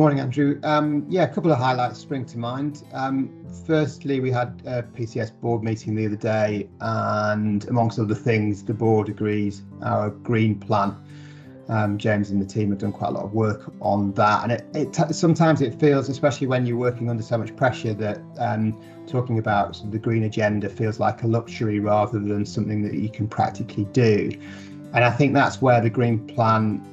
Morning, Andrew. A couple of highlights spring to mind. Firstly, we had a PCS board meeting the other day, and amongst other things, the board agrees our green plan. James and the team have done quite a lot of work on that, and sometimes it feels, especially when you're working under so much pressure, that talking about sort of the green agenda feels like a luxury rather than something that you can practically do. And I think that's where the green plan,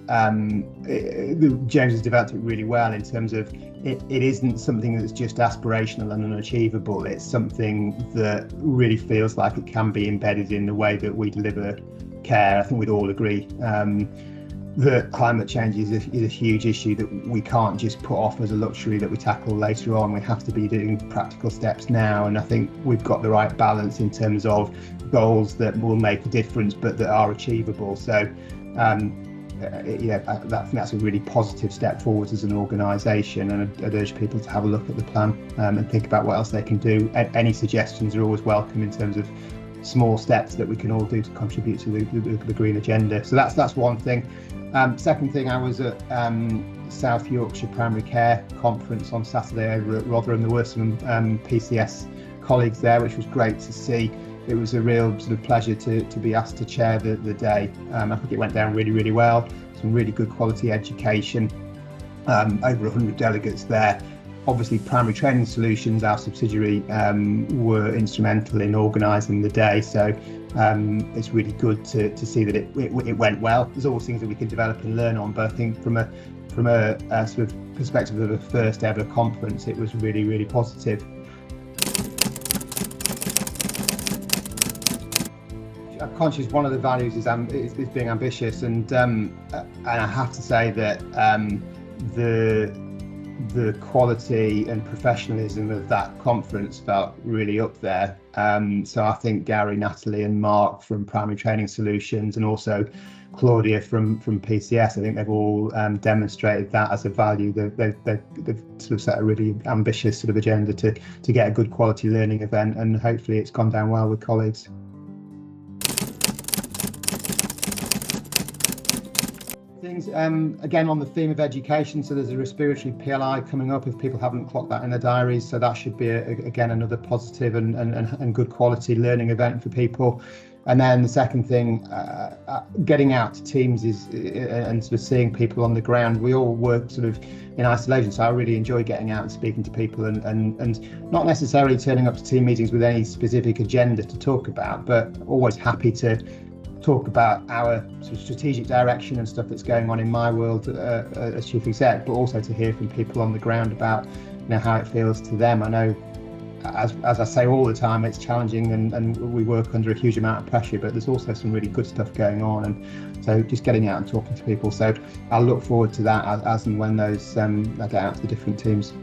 James has developed it really well in terms of it isn't something that's just aspirational and unachievable. It's something that really feels like it can be embedded in the way that we deliver care. I think we'd all agree that climate change is a huge issue that we can't just put off as a luxury that we tackle later on. We have to be doing practical steps now, and I think we've got the right balance in terms of goals that will make a difference but that are achievable. So that's a really positive step forward as an organisation, and I'd urge people to have a look at the plan and think about what else they can do. Any suggestions are always welcome in terms of small steps that we can all do to contribute to the green agenda. So that's one thing. Second thing, I was at South Yorkshire Primary Care Conference on Saturday over at Rotherham. There were some PCS colleagues there, which was great to see. It was a real sort of pleasure to be asked to chair the day. I think it went down really, really well. Some really good quality education. Over 100 delegates there. Obviously, Primary Training Solutions, our subsidiary, were instrumental in organising the day. So it's really good to see that it went well. There's always things that we can develop and learn on, but I think from a sort of perspective of a first ever conference, it was really, really positive. I'm conscious one of the values is being ambitious, and I have to say that the quality and professionalism of that conference felt really up there. So I think Gary, Natalie and Mark from Primary Training Solutions, and also Claudia from PCS, I think they've all demonstrated that as a value. They've sort of set a really ambitious sort of agenda to get a good quality learning event, and hopefully it's gone down well with colleagues. Things again on the theme of education, so there's a respiratory PLI coming up if people haven't clocked that in their diaries, so that should be again another positive and good quality learning event for people. And then the second thing, getting out to teams and sort of seeing people on the ground. We all work sort of in isolation, so I really enjoy getting out and speaking to people and not necessarily turning up to team meetings with any specific agenda to talk about, but always happy to talk about our sort of strategic direction and stuff that's going on in my world as chief exec, but also to hear from people on the ground about how it feels to them. I know, as I say all the time, it's challenging and we work under a huge amount of pressure, but there's also some really good stuff going on, and so just getting out and talking to people. So I'll look forward to that as and when those I get out to the different teams.